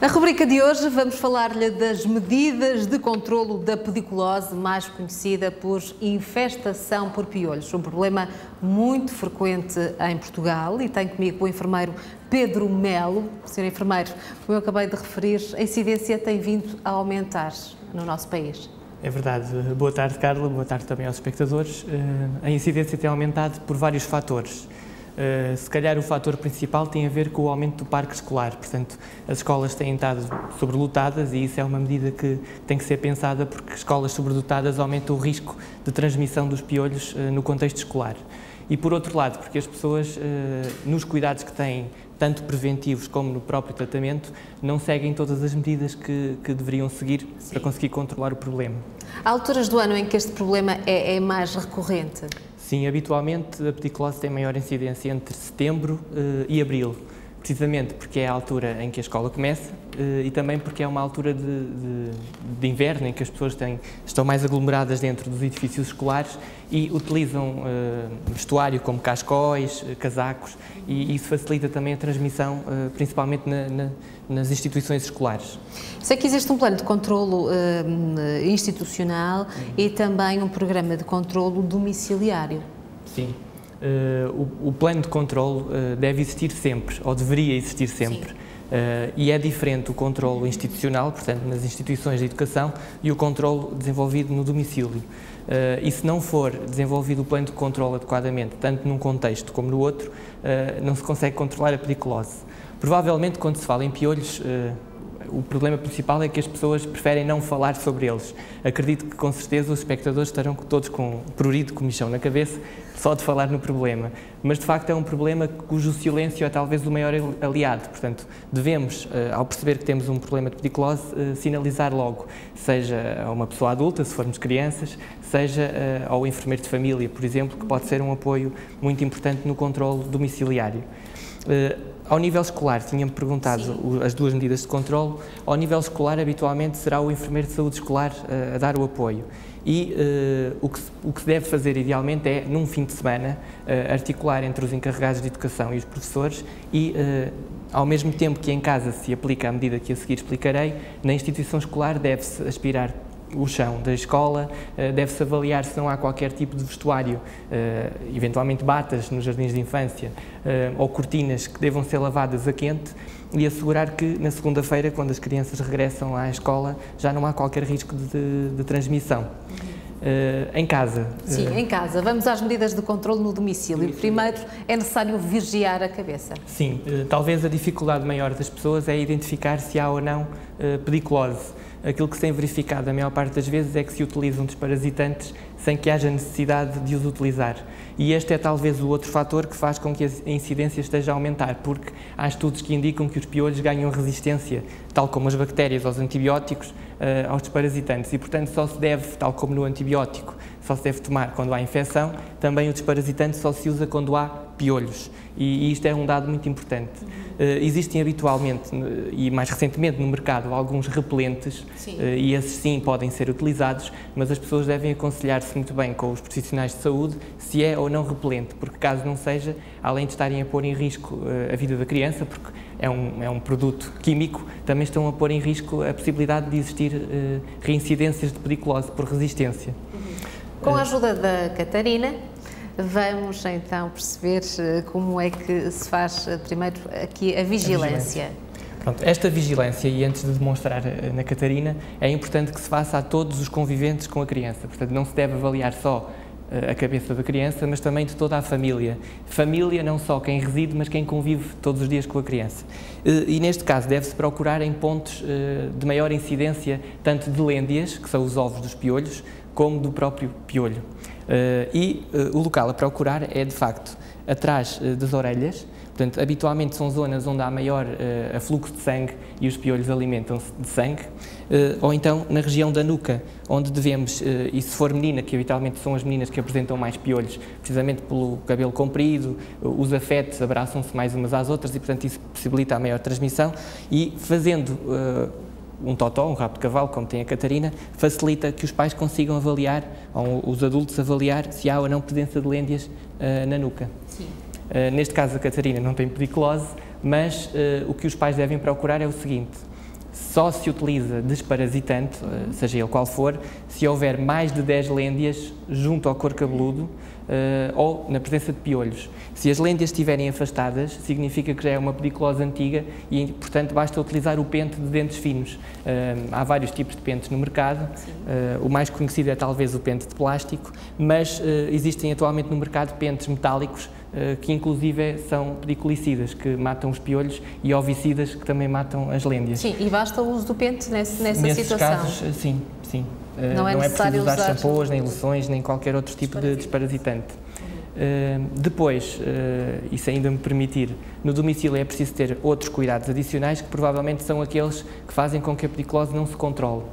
Na rubrica de hoje vamos falar-lhe das medidas de controlo da pediculose, mais conhecida por infestação por piolhos. Um problema muito frequente em Portugal, e tenho comigo o enfermeiro Pedro Melo. Senhor enfermeiro, como eu acabei de referir, a incidência tem vindo a aumentar no nosso país. É verdade. Boa tarde, Carla. Boa tarde também aos espectadores. A incidência tem aumentado por vários fatores. Se calhar o fator principal tem a ver com o aumento do parque escolar. Portanto, as escolas têm estado sobrelotadas e isso é uma medida que tem que ser pensada, porque escolas sobredotadas aumentam o risco de transmissão dos piolhos no contexto escolar. E por outro lado, porque as pessoas, nos cuidados que têm, tanto preventivos como no próprio tratamento, não seguem todas as medidas que deveriam seguir para conseguir controlar o problema. Há alturas do ano em que este problema é mais recorrente? Sim, habitualmente a pediculose tem maior incidência entre setembro e abril, precisamente porque é a altura em que a escola começa e também porque é uma altura de inverno em que as pessoas estão mais aglomeradas dentro dos edifícios escolares e utilizam vestuário como cascóis, casacos, e isso facilita também a transmissão, principalmente nas instituições escolares. Sei que existe um plano de controlo institucional e também um programa de controlo domiciliário. Sim. O plano de controlo deve existir sempre, ou deveria existir sempre. E é diferente o controlo institucional, portanto, nas instituições de educação, e o controlo desenvolvido no domicílio. E se não for desenvolvido o plano de controlo adequadamente, tanto num contexto como no outro, não se consegue controlar a pediculose. Provavelmente, quando se fala em piolhos, o problema principal é que as pessoas preferem não falar sobre eles. Acredito que, com certeza, os espectadores estarão todos com prurido comichão na cabeça só de falar no problema. Mas, de facto, é um problema cujo silêncio é talvez o maior aliado. Portanto, devemos, ao perceber que temos um problema de pediculose, sinalizar logo, seja a uma pessoa adulta, se formos crianças, seja ao enfermeiro de família, por exemplo, que pode ser um apoio muito importante no controlo domiciliário. Ao nível escolar, tinha-me perguntado as duas medidas de controlo. Ao nível escolar, habitualmente, será o enfermeiro de saúde escolar a dar o apoio. E o que se deve fazer, idealmente, é, num fim de semana, articular entre os encarregados de educação e os professores e, ao mesmo tempo que em casa se aplica a medida que a seguir explicarei, na instituição escolar deve-se aspirar o chão da escola, deve-se avaliar se não há qualquer tipo de vestuário, eventualmente batas nos jardins de infância ou cortinas que devam ser lavadas a quente, e assegurar que na segunda-feira, quando as crianças regressam à escola, já não há qualquer risco de transmissão. Em casa. Sim, em casa. Vamos às medidas de controle no domicílio. Primeiro, é necessário vigiar a cabeça. Sim, talvez a dificuldade maior das pessoas é identificar se há ou não pediculose. Aquilo que se tem verificado a maior parte das vezes é que se utilizam desparasitantes sem que haja necessidade de os utilizar. E este é talvez o outro fator que faz com que a incidência esteja a aumentar, porque há estudos que indicam que os piolhos ganham resistência, tal como as bactérias aos antibióticos, aos desparasitantes, e portanto só se deve, tal como no antibiótico, só se deve tomar quando há infecção, também o desparasitante só se usa quando há piolhos. E isto é um dado muito importante. Existem habitualmente e mais recentemente no mercado alguns repelentes e esses sim podem ser utilizados, mas as pessoas devem aconselhar-se muito bem com os profissionais de saúde se é ou não repelente, porque caso não seja, além de estarem a pôr em risco a vida da criança, porque é um produto químico, também estão a pôr em risco a possibilidade de existir reincidências de pediculose por resistência. Com a ajuda da Catarina, vamos então perceber como é que se faz primeiro aqui a vigilância. Pronto, esta vigilância, e antes de demonstrar na Catarina, é importante que se faça a todos os conviventes com a criança. Portanto, não se deve avaliar só a cabeça da criança, mas também de toda a família. Família, não só quem reside, mas quem convive todos os dias com a criança. E neste caso deve-se procurar em pontos de maior incidência, tanto de lêndias, que são os ovos dos piolhos, como do próprio piolho. O local a procurar é, de facto, atrás das orelhas. Portanto, habitualmente são zonas onde há maior afluxo de sangue e os piolhos alimentam-se de sangue, ou então na região da nuca, onde devemos, e se for menina, que habitualmente são as meninas que apresentam mais piolhos, precisamente pelo cabelo comprido, os afetos abraçam-se mais umas às outras e, portanto, isso possibilita a maior transmissão, e fazendo um totó, um rabo de cavalo, como tem a Catarina, facilita que os pais consigam avaliar, ou os adultos avaliar, se há ou não presença de lêndias na nuca. Sim. Neste caso, a Catarina não tem pediculose, mas o que os pais devem procurar é o seguinte: só se utiliza desparasitante, seja ele qual for, se houver mais de 10 lêndias junto ao couro cabeludo ou na presença de piolhos. Se as lêndias estiverem afastadas, significa que já é uma pediculose antiga e, portanto, basta utilizar o pente de dentes finos. Há vários tipos de pentes no mercado, o mais conhecido é talvez o pente de plástico, mas existem atualmente no mercado pentes metálicos que inclusive são pediculicidas, que matam os piolhos, e ovicidas, que também matam as lêndias. Sim, e basta o uso do pente nessa Nesses situação? casos, sim. Não é preciso usar usar shampoos, nem loções, nem qualquer outro tipo de desparasitante. Depois, e se ainda me permitir, no domicílio é preciso ter outros cuidados adicionais que provavelmente são aqueles que fazem com que a pediculose não se controle.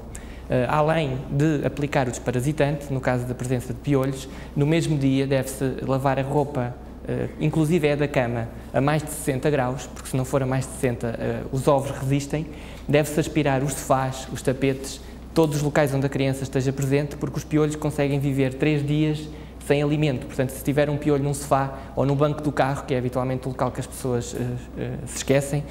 Além de aplicar o desparasitante, no caso da presença de piolhos, no mesmo dia deve-se lavar a roupa, inclusive é da cama, a mais de 60 graus, porque se não for a mais de 60 os ovos resistem. Deve-se aspirar os sofás, os tapetes, todos os locais onde a criança esteja presente, porque os piolhos conseguem viver 3 dias sem alimento. Portanto, se tiver um piolho num sofá ou no banco do carro, que é habitualmente o local que as pessoas se esquecem,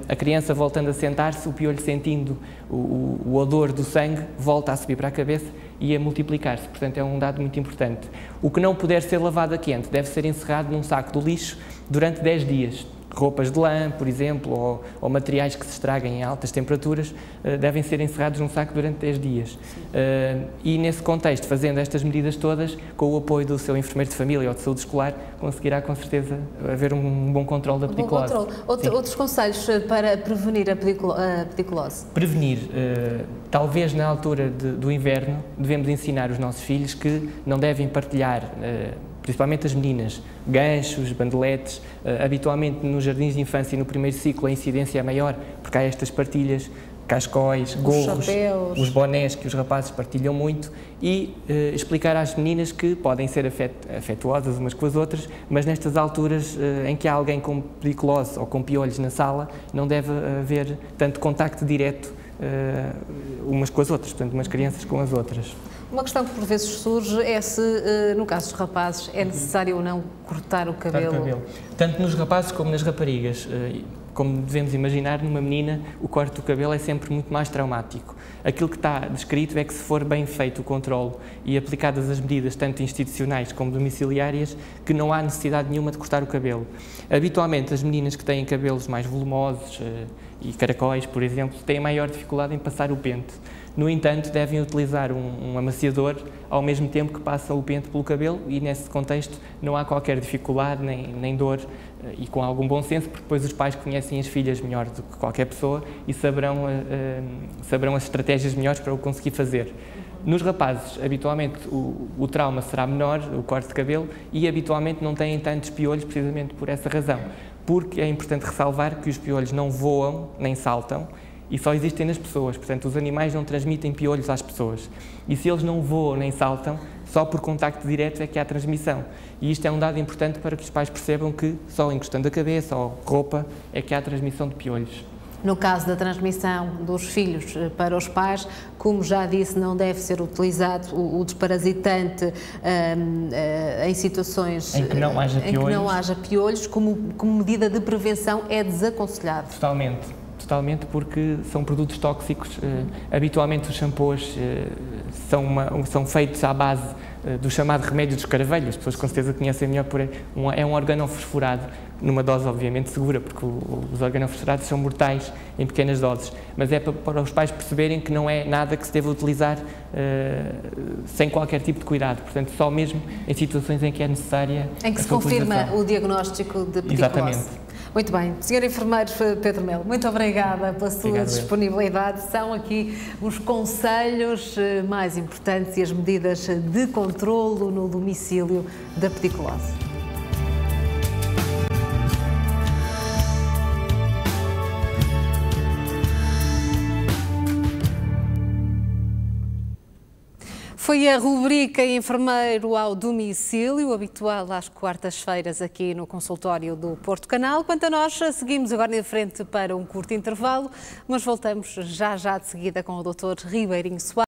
a criança voltando a sentar-se, o piolho sentindo o odor do sangue, volta a subir para a cabeça e a multiplicar-se. Portanto, é um dado muito importante. O que não puder ser lavado a quente deve ser encerrado num saco do lixo durante 10 dias. Roupas de lã, por exemplo, ou materiais que se estraguem em altas temperaturas, devem ser encerrados num saco durante 10 dias. E nesse contexto, fazendo estas medidas todas, com o apoio do seu enfermeiro de família ou de saúde escolar, conseguirá com certeza haver um bom controle da pediculose. Outros conselhos para prevenir a pediculose? Prevenir, talvez na altura do inverno, devemos ensinar os nossos filhos que não devem partilhar, principalmente as meninas, ganchos, bandeletes. Habitualmente nos jardins de infância e no primeiro ciclo a incidência é maior, porque há estas partilhas, cascóis, gorros, os bonés que os rapazes partilham muito, e explicar às meninas que podem ser afetuosas umas com as outras, mas nestas alturas em que há alguém com pediculose ou com piolhos na sala, não deve haver tanto contacto direto umas com as outras, portanto, umas crianças com as outras. Uma questão que por vezes surge é se, no caso dos rapazes, é necessário ou não cortar o cabelo. Tanto nos rapazes como nas raparigas. Como devemos imaginar, numa menina, o corte do cabelo é sempre muito mais traumático. Aquilo que está descrito é que, se for bem feito o controlo e aplicadas as medidas tanto institucionais como domiciliárias, que não há necessidade nenhuma de cortar o cabelo. Habitualmente, as meninas que têm cabelos mais volumosos e caracóis, por exemplo, têm maior dificuldade em passar o pente. No entanto, devem utilizar um amaciador ao mesmo tempo que passam o pente pelo cabelo, e nesse contexto não há qualquer dificuldade nem dor, e com algum bom senso, porque depois os pais conhecem as filhas melhor do que qualquer pessoa e saberão as estratégias melhores para o conseguir fazer. Nos rapazes, habitualmente, o trauma será menor, o corte de cabelo, e habitualmente não têm tantos piolhos precisamente por essa razão, porque é importante ressalvar que os piolhos não voam nem saltam, e só existem nas pessoas. Portanto, os animais não transmitem piolhos às pessoas. E se eles não voam nem saltam, só por contacto direto é que há transmissão. E isto é um dado importante para que os pais percebam que só encostando a cabeça ou roupa é que há transmissão de piolhos. No caso da transmissão dos filhos para os pais, como já disse, não deve ser utilizado o desparasitante em situações em que não haja piolhos, como medida de prevenção é desaconselhado. Totalmente, porque são produtos tóxicos. Habitualmente os shampoos são feitos à base do chamado remédio dos escaravelho. As pessoas com certeza conhecem melhor por é um organofosforado, numa dose obviamente segura, porque os organofosforados são mortais em pequenas doses, mas é para os pais perceberem que não é nada que se deva utilizar sem qualquer tipo de cuidado, portanto só mesmo em situações em que é necessária em que se confirma o diagnóstico de pediculose. Exatamente. Muito bem. Sr. Enfermeiro Pedro Melo, muito obrigada pela sua disponibilidade. São aqui os conselhos mais importantes e as medidas de controlo no domicílio da pediculose. Foi a rubrica Enfermeiro ao Domicílio, habitual às quartas-feiras aqui no consultório do Porto Canal. Quanto a nós, seguimos agora em frente para um curto intervalo, mas voltamos já de seguida com o Dr. Ribeirinho Soares.